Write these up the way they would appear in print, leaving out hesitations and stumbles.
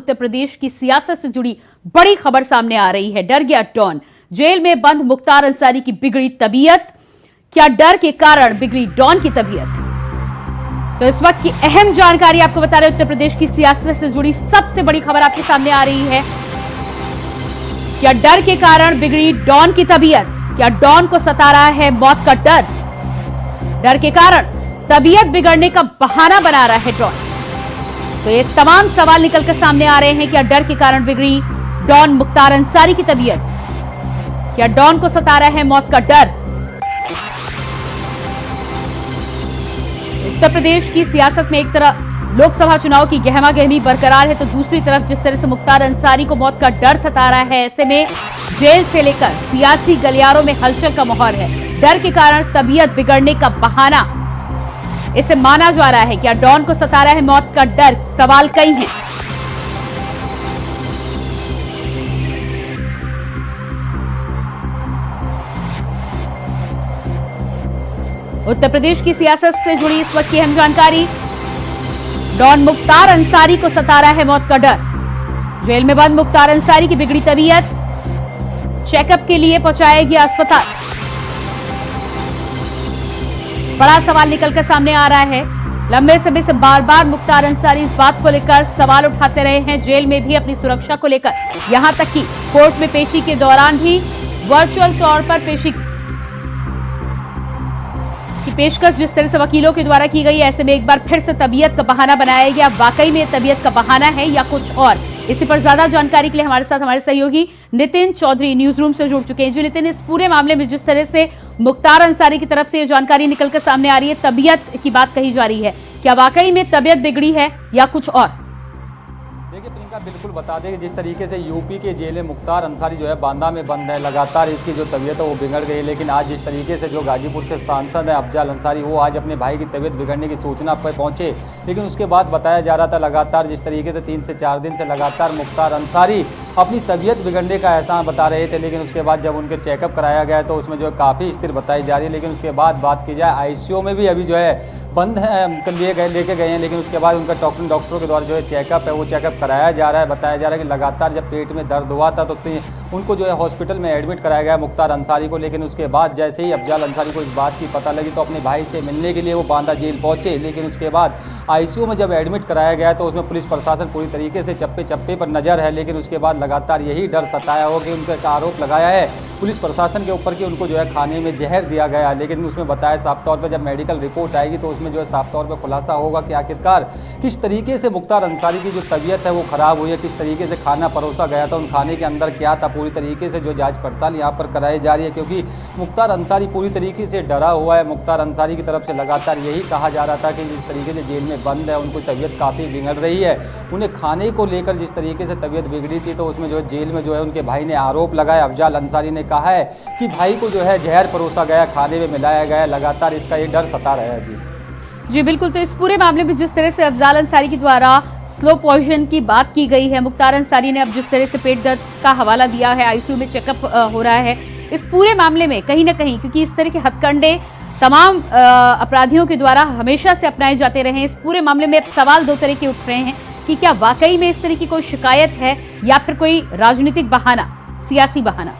उत्तर प्रदेश की सियासत से जुड़ी बड़ी खबर सामने आ रही है। डर गया डॉन, जेल में बंद मुख्तार अंसारी की बिगड़ी तबीयत। क्या डर के कारण बिगड़ी डॉन की तबीयत? तो इस वक्त की अहम जानकारी आपको बता रहे, उत्तर प्रदेश की सियासत से जुड़ी सबसे बड़ी खबर आपके सामने आ रही है। क्या डर के कारण बिगड़ी डॉन की तबीयत? क्या डॉन को सता रहा है मौत का डर? डर के कारण तबीयत बिगड़ने का बहाना बना रहा है डॉन। तो ये तमाम सवाल निकलकर सामने आ रहे हैं। क्या डर के कारण बिगड़ी डॉन मुख्तार अंसारी की तबीयत? क्या डॉन को सता रहा है मौत का डर? उत्तर प्रदेश की सियासत में एक तरफ लोकसभा चुनाव की गहमागहमी बरकरार है, तो दूसरी तरफ जिस तरह से मुख्तार अंसारी को मौत का डर सता रहा है, ऐसे में जेल से लेकर सियासी गलियारों में हलचल का माहौल है। डर के कारण तबीयत बिगड़ने का बहाना इसे माना जा रहा है। क्या डॉन को सता रहा है मौत का डर? सवाल कई हैं। उत्तर प्रदेश की सियासत से जुड़ी इस वक्त की अहम जानकारी। डॉन मुख्तार अंसारी को सता रहा है मौत का डर। जेल में बंद मुख्तार अंसारी की बिगड़ी तबीयत, चेकअप के लिए पहुंचाया गया अस्पताल। बड़ा सवाल निकलकर सामने आ रहा है। लंबे समय से बार बार मुख्तार अंसारी इस बात को लेकर सवाल उठाते रहे हैं, जेल में भी अपनी सुरक्षा को लेकर, यहां तक कि कोर्ट में पेशी के दौरान भी वर्चुअल तौर पर पेशी की पेशकश जिस तरह से वकीलों के द्वारा की गई। ऐसे में एक बार फिर से तबीयत का बहाना बनाया गया। वाकई में तबीयत का बहाना है या कुछ और? इसी पर ज्यादा जानकारी के लिए हमारे साथ हमारे सहयोगी नितिन चौधरी न्यूज रूम से जुड़ चुके हैं। जो नितिन, इस पूरे मामले में जिस तरह से मुख्तार अंसारी की तरफ से ये जानकारी निकलकर सामने आ रही है, तबीयत की बात कही जा रही है, क्या वाकई में तबीयत बिगड़ी है या कुछ और? देखिए प्रियंका, बिल्कुल बता दें कि जिस तरीके से यूपी के जेल में मुख्तार अंसारी जो है बांदा में बंद है, लगातार इसकी जो तबीयत है वो बिगड़ गई है। लेकिन आज जिस तरीके से जो गाजीपुर से सांसद है अफजाल अंसारी, वो आज अपने भाई की तबीयत बिगड़ने की सूचना पर पहुंचे। लेकिन उसके बाद बताया जा रहा था लगातार जिस तरीके से 3 से 4 दिन से लगातार मुख्तार अंसारी अपनी तबीयत बिगड़ने का एहसास बता रहे थे। लेकिन उसके बाद जब उनके चेकअप कराया गया तो उसमें जो है काफ़ी स्थिर बताई जा रही है। लेकिन उसके बाद बात की जाए आईसीयू में भी अभी जो है बंद है, लेके गए हैं। लेकिन उसके बाद उनका डॉक्टरों के द्वारा जो है चेकअप है वो चेकअप कराया जा रहा है। बताया जा रहा है कि लगातार जब पेट में दर्द हुआ था तो उनको जो है हॉस्पिटल में एडमिट कराया गया मुख्तार अंसारी को। लेकिन उसके बाद जैसे ही अफजाल अंसारी को इस बात की पता लगी तो अपने भाई से मिलने के लिए वो बांदा जेल पहुंचे। लेकिन उसके बाद आईसीयू में जब एडमिट कराया गया तो उसमें पुलिस प्रशासन पूरी तरीके से चप्पे चप्पे पर नज़र है। लेकिन उसके बाद लगातार यही डर सताया हो कि उनका आरोप लगाया है पुलिस प्रशासन के ऊपर कि उनको जो है खाने में जहर दिया गया। लेकिन उसमें बताया साफ तौर पर जब मेडिकल रिपोर्ट आएगी तो उसमें जो है साफ तौर पर खुलासा होगा कि आखिरकार किस तरीके से मुख्तार अंसारी की जो तबीयत है वो ख़राब हुई है, किस तरीके से खाना परोसा गया था, उन खाने के अंदर क्या था। पूरी तरीके से जो जांच पड़ताल यहाँ पर कराई जा रही है, क्योंकि मुख्तार अंसारी पूरी तरीके से डरा हुआ है। मुख्तार अंसारी की तरफ से लगातार यही कहा जा रहा था कि जिस तरीके से जेल में बंद है उनको तबीयत काफ़ी बिगड़ रही है। उन्हें खाने को लेकर जिस तरीके से तबीयत बिगड़ी थी तो उसमें जो है जेल में जो है उनके भाई ने आरोप लगाया। अफजाल अंसारी ने कहा है कि भाई को जो है जहर परोसा गया, खाने में मिलाया गया। लगातार इसका ये डर सता रहा है। जी बिल्कुल। तो इस पूरे मामले में जिस तरह से अफजाल अंसारी के द्वारा स्लो पॉइजन की बात की गई है, मुख्तार अंसारी ने अब जिस तरह से पेट दर्द का हवाला दिया है, आईसीयू में चेकअप हो रहा है, इस पूरे मामले में कहीं ना कहीं क्योंकि इस तरह के हथकंडे तमाम अपराधियों के द्वारा हमेशा से अपनाए जाते रहे, इस पूरे मामले में अब सवाल 2 तरह के उठ रहे हैं कि क्या वाकई में इस तरह की कोई शिकायत है या फिर कोई राजनीतिक बहाना, सियासी बहाना?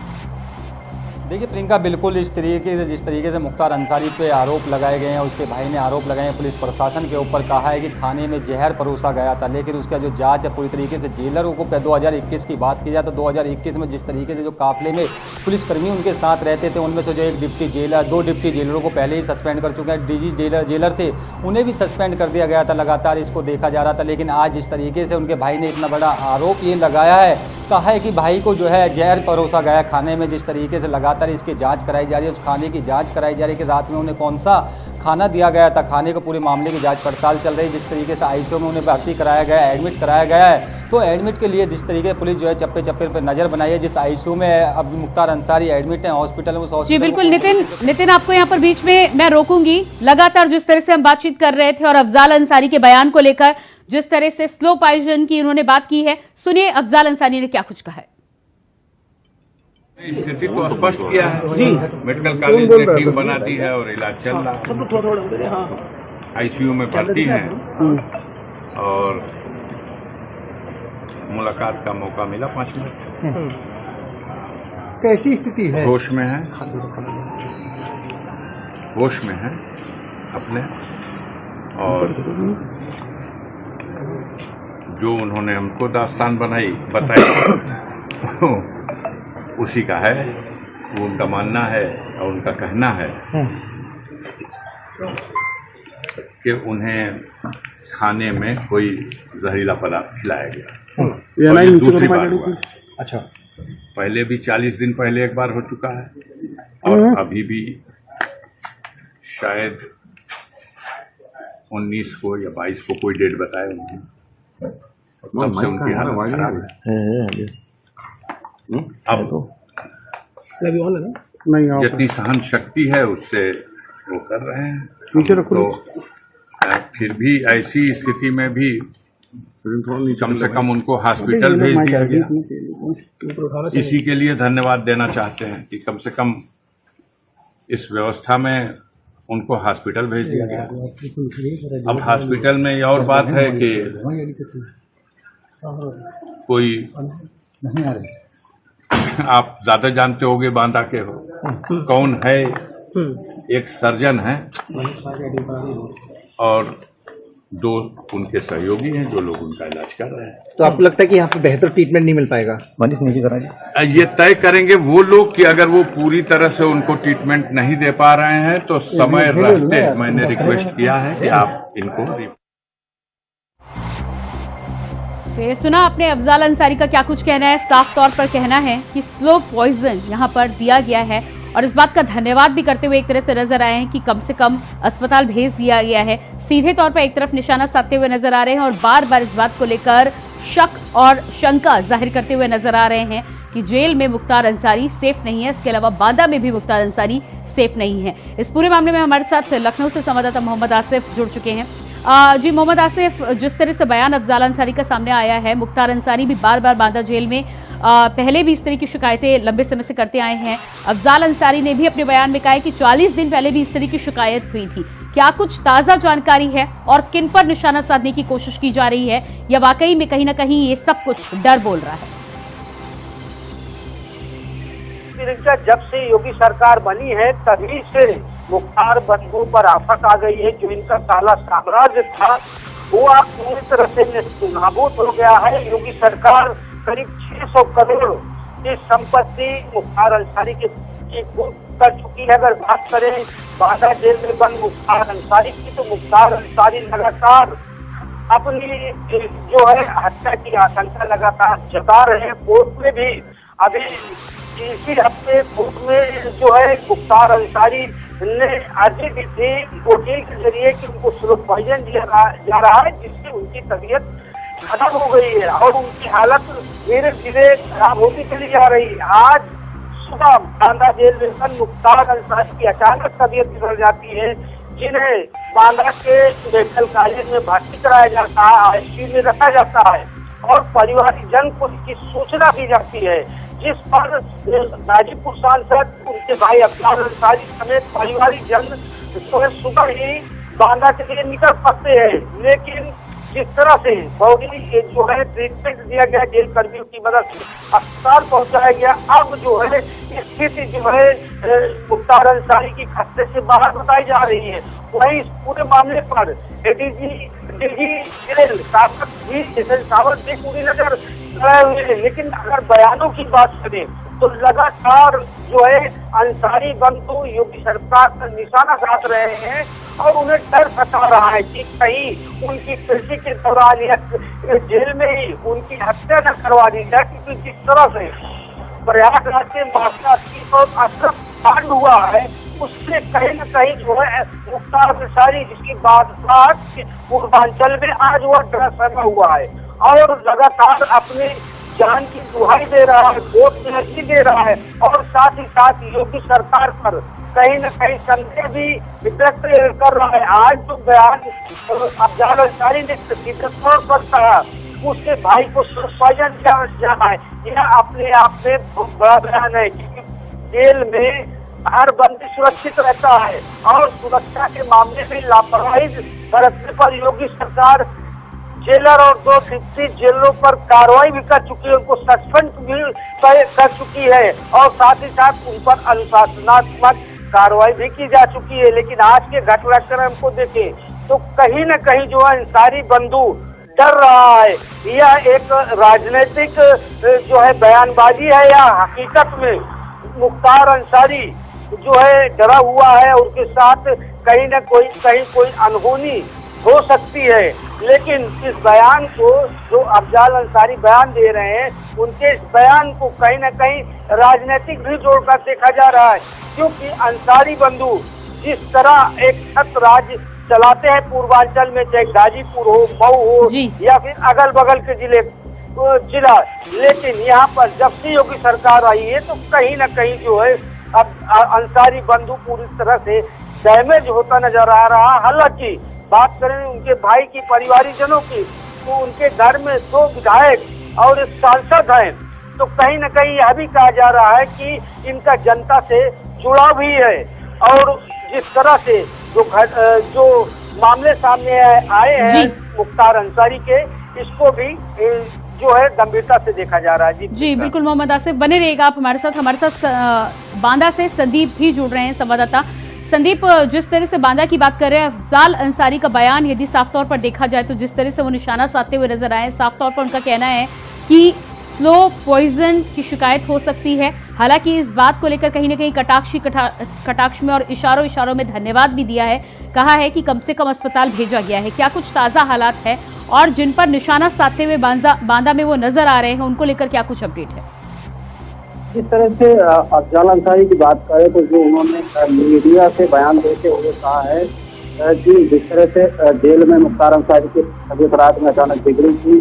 देखिए प्रियंका, बिल्कुल इस तरीके से जिस तरीके से मुख्तार अंसारी पे आरोप लगाए गए हैं, उसके भाई ने आरोप लगाए हैं पुलिस प्रशासन के ऊपर, कहा है कि खाने में जहर परोसा गया था। लेकिन उसका जो जांच है पूरी तरीके से जेलरों को 2021 की बात की जाए तो 2021 में जिस तरीके से जो काफिले में पुलिसकर्मी उनके साथ रहते थे उनमें से जो एक डिप्टी जेलर, 2 डिप्टी जेलरों को पहले ही सस्पेंड कर चुके हैं। डीजी जेलर थे उन्हें भी सस्पेंड कर दिया गया था। लगातार इसको देखा जा रहा था। लेकिन आज जिस तरीके से उनके भाई ने इतना बड़ा आरोप ये लगाया है, कहा है कि भाई को जो है जहर परोसा गया खाने में, जिस तरीके से लगातार इसकी जांच कराई जा रही है, उस खाने की जांच कराई जा रही है कि रात में उन्हें कौन सा खाना दिया गया था, खाने को पूरे मामले की जांच पड़ताल चल रही है। जिस तरीके से आईसीयू में उन्हें भर्ती कराया गया है, एडमिट कराया गया है, तो एडमिट के लिए जिस तरीके से पुलिस जो है चप्पे चप्पे पर नजर बनाई है। जिस आईसीयू में अब मुख्तार अंसारी एडमिट है हॉस्पिटल में, उस हॉस्पिटल। जी बिल्कुल नितिन आपको यहाँ पर बीच में मैं रोकूंगी। लगातार जिस तरह से हम बातचीत कर रहे थे और अफजाल अंसारी के बयान को लेकर जिस तरह से स्लो पॉइजन की उन्होंने बात की है, सुनिए अफजाल अंसारी ने क्या कुछ कहा है। स्थिति को स्पष्ट किया है जी, मेडिकल कॉलेज ने टीम बना दी है और इलाज चल रहा है। आईसीयू में भर्ती हैं और मुलाकात का मौका मिला 5 मिनट। कैसी स्थिति है? होश में है, होश में है अपने, और जो उन्होंने हमको दास्तान बताई उसी का है, वो उनका मानना है और उनका कहना है कि उन्हें खाने में कोई जहरीला पदार्थ खिलाया गया। और ये दूसरी बार हुआ। अच्छा, पहले भी 40 दिन पहले एक बार हो चुका है, और अभी भी शायद 19 को या 22 को कोई डेट बताया उन्होंने, तब से उनकी हालत खराब है। अब जितनी सहन शक्ति है उससे वो कर रहे हैं, तो फिर भी ऐसी स्थिति में भी कम से कम उनको हॉस्पिटल भेज दिया गया। इसी के लिए धन्यवाद देना चाहते हैं कि कम से कम इस व्यवस्था में उनको हॉस्पिटल भेज दिया गया। अब हॉस्पिटल में ये और बात है कि कोई, आप ज्यादा जानते होंगे बांदा के हो कौन है, एक सर्जन है और 2 उनके सहयोगी हैं जो लोग उनका इलाज कर रहे हैं। तो आपको लगता है कि यहाँ पे बेहतर ट्रीटमेंट नहीं मिल पाएगा? ये तय करेंगे वो लोग कि अगर वो पूरी तरह से उनको ट्रीटमेंट नहीं दे पा रहे हैं तो समय रहते मैंने रिक्वेस्ट किया है कि आप इनको। तो ये सुना आपने अफजाल अंसारी का क्या कुछ कहना है। साफ तौर पर कहना है कि स्लो पॉइजन यहाँ पर दिया गया है, और इस बात का धन्यवाद भी करते हुए एक तरह से नजर आए हैं कि कम से कम अस्पताल भेज दिया गया है। सीधे तौर पर एक तरफ निशाना साधते हुए नजर आ रहे हैं और बार बार इस बात को लेकर शक और शंका जाहिर करते हुए नजर आ रहे हैं कि जेल में मुख्तार अंसारी सेफ नहीं है। इसके अलावा बांदा में भी मुख्तार अंसारी सेफ नहीं है। इस पूरे मामले में हमारे साथ लखनऊ से संवाददाता मोहम्मद आसिफ जुड़ चुके हैं। जी मोहम्मद आसिफ, जिस तरह से बयान अफजाल अंसारी का सामने आया है, मुख्तार अंसारी भी बार बार बांदा जेल में पहले भी इस तरह की शिकायतें लंबे समय से करते आए हैं। अफजाल अंसारी ने भी अपने बयान में कहा है कि 40 दिन पहले भी इस तरह की शिकायत हुई थी। क्या कुछ ताज़ा जानकारी है और किन पर निशाना साधने की कोशिश की जा रही है, या वाकई में कहीं ना कहीं ये सब कुछ डर बोल रहा है? जब से योगी सरकार बनी है तभी से मुख्तार बंधुओं पर आफत आ गई है। जो इनका काला साम्राज्य था वो आप पूरी तरह से नाबूद हो गया है। योगी सरकार करीब 600 करोड़ की संपत्ति मुख्तार अंसारी के कर चुकी है। अगर बात करें बांदा जेल में बंद मुख्तार अंसारी की, तो मुख्तार अंसारी लगातार अपनी जो है हत्या की आशंका लगातार जता रहे हैं। कोर्ट में भी अभी इसी हफ्ते कोर्ट में जो है मुख्तार अंसारी ने अर्जी दी थी वकील के जरिए कि उनको स्लो पॉइजन दिया जा रहा है, जिससे उनकी तबीयत खराब हो गई है और उनकी हालत धीरे धीरे खराब होती चली जा रही है। आज सुबह बांदा जेल में बंद मुख्तार अंसारी की अचानक तबीयत बिगड़ जाती है, जिन्हें बांदा के मेडिकल कॉलेज में भर्ती कराया जाता है, आईसीयू में रखा जाता है और परिवारजन को इसकी सूचना दी जाती है, जिस पर गाजीपुर सांसद, उनके भाई अफजाल अंसारी समेत परिवारजन जो है सुबह ही बांदा के लिए निकल सकते हैं। लेकिन जिस तरह से बॉडी जो है ट्रीटमेंट दिया गया जेल कर्मियों की मदद से अस्पताल पहुंचाया गया, अब जो है स्थिति जो है मुख्तार अंसारी की खतरे से बाहर बताई जा रही है। वहीं इस पूरे मामले पर एडीजी जेल सावत भी पूरी नजर लगाए हुए हैं। लेकिन अगर बयानों की बात करें तो लगातार जो है अंसारी बंधु योगी सरकार पर निशाना साध रहे हैं और उन्हें डर सता रहा है कि कहीं उनकी कृषि के दौरान या जेल में ही उनकी हत्या न करवा दी जाए, क्योंकि जिस तरह से प्रयागराज के माफिया और अशरफ कांड हुआ है उससे कहीं न कहीं जो है मुख्तार अंसारी जिसकी बात पूर्वांचल में आज वह डर समा हुआ है और लगातार अपनी जान की दुहाई दे रहा है, कोर्ट में अर्जी दे रहा है और साथ ही साथ योगी सरकार पर कहीं न कहीं संदेह भी व्यक्त कर रहा है। आज जो बयान अफजाल अंसारी ने सीधे तौर पर कहा उसके भाई को स्वयं जाना है, यह अपने आप में बहुत बड़ा बयान है, क्योंकि जेल में हर बंदी सुरक्षित रहता है और सुरक्षा के मामले में लापरवाही बरतने पर योगी सरकार जेलर और 2 डिप्टी जेलरों पर कार्रवाई भी कर चुकी है, उनको सस्पेंड भी कर चुकी है और साथ ही साथ उन पर अनुशासनात्मक कार्रवाई भी की जा चुकी है। लेकिन आज के घटनाक्रम को देखें तो कहीं न कहीं जो है अंसारी बंधु डर रहा है। यह एक राजनीतिक जो है बयानबाजी है या हकीकत में मुख्तार अंसारी जो है डरा हुआ है, उनके साथ कहीं कोई अनहोनी हो सकती है। लेकिन इस बयान को जो अफजाल अंसारी बयान दे रहे हैं, उनके इस बयान को कहीं न कहीं राजनीतिक भी जोड़कर देखा जा रहा है, क्योंकि अंसारी बंधु जिस तरह एक छत्र राज चलाते हैं पूर्वांचल में, चाहे गाजीपुर हो, मऊ हो या फिर अगल बगल के जिला, लेकिन यहाँ पर जब से योगी सरकार आई है तो कहीं न कहीं जो है अब अंसारी बंधु पूरी तरह से डैमेज होता नजर आ रहा। हालांकि बात करें उनके भाई की, परिवारीजनों की, तो उनके घर में 2 विधायक और एक सांसद हैं, तो कहीं न कहीं यह भी कहा जा रहा है कि इनका जनता से जुड़ाव भी है। और जिस तरह से जो मामले सामने आए हैं मुख्तार अंसारी के, इसको भी जो है गंभीरता से देखा जा रहा है। जी बिल्कुल मोहम्मद आसिफ, बने रहिएगा आप हमारे साथ बांदा से संदीप भी जुड़ रहे हैं, संवाददाता संदीप। जिस तरह से बांदा की बात कर रहे हैं, अफजाल अंसारी का बयान यदि साफ तौर पर देखा जाए तो जिस तरह से वो निशाना साधते हुए नजर आए, साफ तौर पर उनका कहना है कि स्लो पॉइजन की शिकायत हो सकती है। हालांकि इस बात को लेकर कहीं ना कहीं कटाक्ष में और इशारों में धन्यवाद भी दिया है, कहा है कि कम से कम अस्पताल भेजा गया है। क्या कुछ ताज़ा हालात है और जिन पर निशाना साधते हुए बांदा में वो नजर आ रहे हैं, उनको लेकर क्या कुछ अपडेट है? जिस तरह से अफजाल अंसारी की बात करें तो जो उन्होंने मीडिया से बयान देते हुए कहा है कि जिस तरह से जेल में मुख्तार अंसारी की तबीयत रात में अचानक बिगड़ी थी,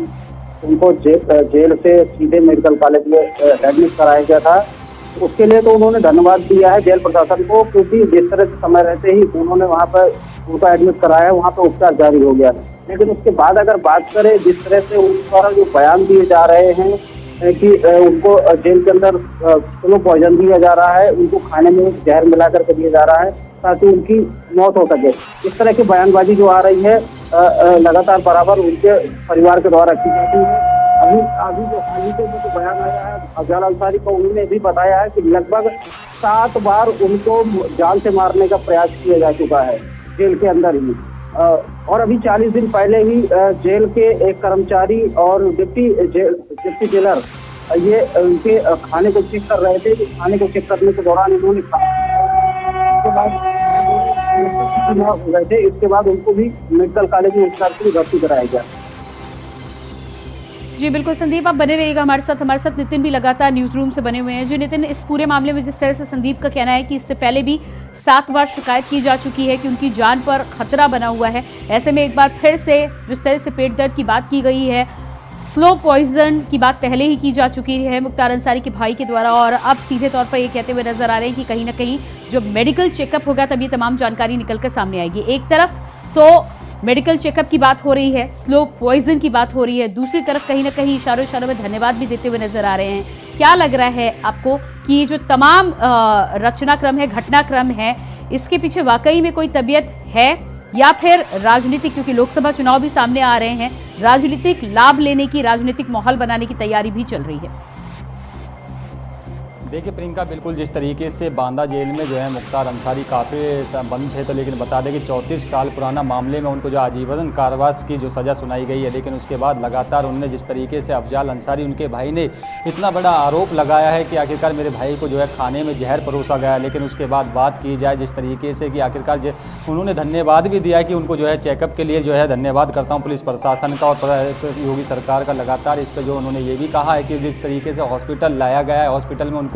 उनको जेल से सीधे मेडिकल कॉलेज में एडमिट कराया गया था, उसके लिए तो उन्होंने धन्यवाद दिया है जेल प्रशासन को, क्योंकि जिस तरह से समय रहते ही उन्होंने वहाँ पर उनका एडमिट कराया, वहाँ पर उपचार जारी हो गया। लेकिन उसके बाद अगर बात करें जिस तरह से उन द्वारा जो बयान दिए जा रहे हैं कि उनको जेल के अंदर स्लो पॉइजन दिया जा रहा है, उनको खाने में जहर मिला करके दिया जा रहा है ताकि उनकी मौत हो सके, इस तरह की बयानबाजी जो आ रही है लगातार बराबर उनके परिवार के द्वारा की जाती है। अभी जो हाल ही में जो बयान आया है अफजाल अंसारी को, उन्होंने भी बताया है कि लगभग 7 बार उनको जान से मारने का प्रयास किया जा चुका है जेल के अंदर ही। और अभी 40 दिन पहले ही जेल के एक कर्मचारी और डिप्टी जेलर ये उनके खाने को चेक कर रहे थे। खाने को चेक करने के दौरान इन्होंने गए थे, इसके बाद उनको भी मेडिकल कॉलेज में उपचार के लिए भर्ती कराया गया। जी बिल्कुल संदीप, आप बने रहिएगा हमारे साथ नितिन भी लगातार न्यूज रूम से बने हुए हैं। जो नितिन, इस पूरे मामले में जिस तरह से संदीप का कहना है कि इससे पहले भी 7 बार शिकायत की जा चुकी है कि उनकी जान पर खतरा बना हुआ है, ऐसे में एक बार फिर से जिस तरह से पेट दर्द की बात की गई है, स्लो पॉइजन की बात पहले ही की जा चुकी है मुख्तार अंसारी के भाई के द्वारा, और अब सीधे तौर पर ये कहते हुए नजर आ रहे हैं कि कहीं ना कहीं जब मेडिकल चेकअप होगा तब ये तमाम जानकारी निकलकर सामने आएगी। एक तरफ तो मेडिकल चेकअप की बात हो रही है, स्लो पॉइजन की बात हो रही है, दूसरी तरफ कहीं ना कहीं इशारों में धन्यवाद भी देते हुए नजर आ रहे हैं। क्या लग रहा है आपको कि ये जो तमाम रचनाक्रम है, घटनाक्रम है, इसके पीछे वाकई में कोई तबीयत है या फिर राजनीतिक, क्योंकि लोकसभा चुनाव भी सामने आ रहे हैं, राजनीतिक लाभ लेने की, राजनीतिक माहौल बनाने की तैयारी भी चल रही है? देखिए प्रियंका, बिल्कुल जिस तरीके से बांदा जेल में जो है मुख्तार अंसारी काफ़ी बंद थे, तो लेकिन बता दें कि 34 साल पुराना मामले में उनको जो आजीवन कारावास की जो सज़ा सुनाई गई है, लेकिन उसके बाद लगातार उनने जिस तरीके से अफजाल अंसारी, उनके भाई ने इतना बड़ा आरोप लगाया है कि आखिरकार मेरे भाई को जो है खाने में जहर परोसा गया। लेकिन उसके बाद बात की जाए जिस तरीके से कि आखिरकार उन्होंने धन्यवाद भी दिया कि उनको जो है चेकअप के लिए जो है धन्यवाद करता हूँ पुलिस प्रशासन का और योगी सरकार का। लगातार इस पर जो उन्होंने ये भी कहा है कि जिस तरीके से हॉस्पिटल लाया गया है, हॉस्पिटल में उनको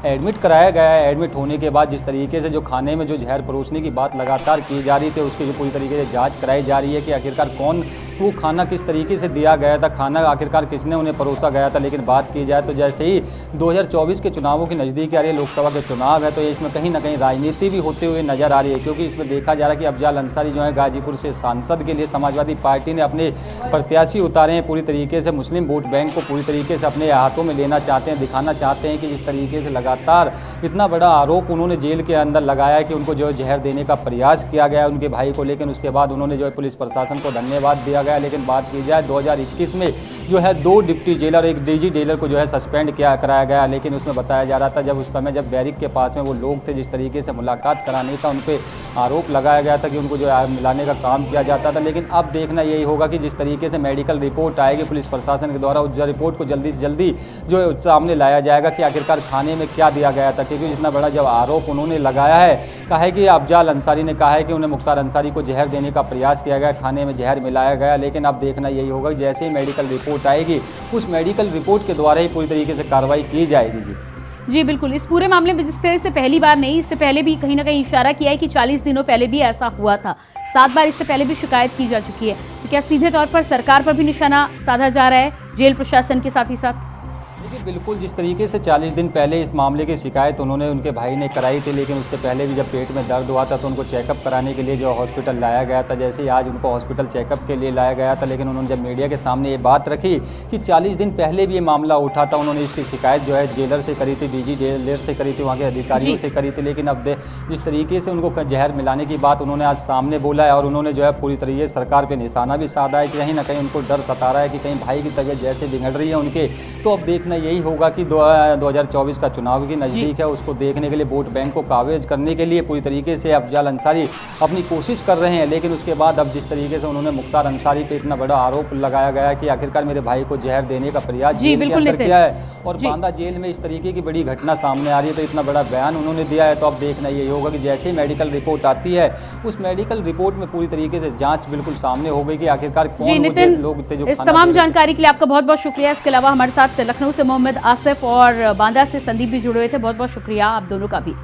एडमिट कराया गया है, एडमिट होने के बाद जिस तरीके से जो खाने में जो जहर परोसने की बात लगातार की जा रही थी, उसकी जो पूरी तरीके से जांच कराई जा रही है कि आखिरकार कौन वो खाना किस तरीके से दिया गया था, खाना आखिरकार किसने उन्हें परोसा गया था। लेकिन बात की जाए तो जैसे ही 2024 के चुनावों की नज़दीक आ रही है, लोकसभा के चुनाव है, तो इसमें कहीं ना कहीं राजनीति भी होते हुए नजर आ रही है, क्योंकि इसमें देखा जा रहा है कि अफजाल अंसारी जो है गाजीपुर से सांसद के लिए समाजवादी पार्टी ने अपने प्रत्याशी उतारे हैं। पूरी तरीके से मुस्लिम वोट बैंक को पूरी तरीके से अपने हाथों में लेना चाहते हैं, दिखाना चाहते हैं कि जिस तरीके से लगातार इतना बड़ा आरोप उन्होंने जेल के अंदर लगाया है कि उनको जो है जहर देने का प्रयास किया गया है उनके भाई को। लेकिन उसके बाद उन्होंने जो है पुलिस प्रशासन को धन्यवाद दिया गया। लेकिन बात की जाए 2021 में जो है 2 डिप्टी जेलर, एक डीजी जेलर को जो है सस्पेंड कराया गया। लेकिन उसमें बताया जा रहा था जब उस समय जब बैरिक के पास में वो लोग थे, जिस तरीके से मुलाकात कराने का उन पर आरोप लगाया गया था कि उनको जो है मिलाने का काम किया जाता था। लेकिन अब देखना यही होगा कि जिस तरीके से मेडिकल रिपोर्ट आएगी पुलिस प्रशासन के द्वारा, उस रिपोर्ट को जल्दी से जल्दी जो है सामने लाया जाएगा कि आखिरकार खाने में क्या दिया गया था। क्योंकि इतना बड़ा जब आरोप उन्होंने लगाया है, कहा है कि अफजाल अंसारी ने कहा है कि उन्हें मुख्तार अंसारी को जहर देने का प्रयास किया गया, खाने में जहर मिलाया गया। लेकिन अब देखना यही होगा कि जैसे ही मेडिकल रिपोर्ट आएगी उस मेडिकल रिपोर्ट के द्वारा ही पूरी तरीके से कार्रवाई की जाएगी। जी बिल्कुल, इस पूरे मामले में जिस तरह से पहली बार नहीं, इससे पहले भी कहीं ना कहीं इशारा किया है कि 40 दिनों पहले भी ऐसा हुआ था, 7 बार इससे पहले भी शिकायत की जा चुकी है। तो क्या सीधे तौर पर सरकार पर भी निशाना साधा जा रहा है, जेल प्रशासन के साथ ही साथ? देखिए बिल्कुल, जिस तरीके से 40 दिन पहले इस मामले की शिकायत उन्होंने उनके भाई ने कराई थी, लेकिन उससे पहले भी जब पेट में दर्द हुआ था तो उनको चेकअप कराने के लिए जो हॉस्पिटल लाया गया था। जैसे ही आज उनको हॉस्पिटल चेकअप के लिए लाया गया था, लेकिन उन्होंने जब मीडिया के सामने ये बात रखी कि 40 दिन पहले भी ये मामला उठा था, उन्होंने इसकी शिकायत जो है जेलर से करी थी, डीजी जेलर से करी थी, वहाँ के अधिकारियों से करी थी। लेकिन अब जिस तरीके से उनको जहर मिलाने की बात उन्होंने आज सामने बोला है और उन्होंने जो है पूरी तरीके से सरकार पर निशाना भी साधा है कि कहीं ना कहीं उनको डर सता रहा है कि कहीं भाई की तबीयत जैसे बिगड़ रही है उनके। तो अब देखना यही होगा कि 2024 का चुनाव की नज़दीक है, उसको देखने के लिए वोट बैंक को कावेज करने के लिए पूरी तरीके से अफजाल अंसारी अपनी कोशिश कर रहे हैं। लेकिन उसके बाद अब जिस तरीके से उन्होंने मुख्तार अंसारी पे इतना बड़ा आरोप लगाया गया कि आखिरकार मेरे भाई को जहर देने का प्रयास जेल के अंदर किया है और बांदा जेल में इस तरीके की बड़ी घटना सामने आ रही है, तो इतना बड़ा बयान उन्होंने दिया है। तो अब देखना यही होगा कि जैसे ही मेडिकल रिपोर्ट आती है उस मेडिकल रिपोर्ट में पूरी तरीके से जाँच बिल्कुल सामने हो गई कि आखिरकार कौन लोग थे जो इस तमाम जानकारी के लिए आपका बहुत बहुत शुक्रिया। इसके अलावा हमारे साथ लखनऊ से मोहम्मद आसिफ और बांदा से संदीप भी जुड़े हुए थे, बहुत बहुत शुक्रिया आप दोनों का भी।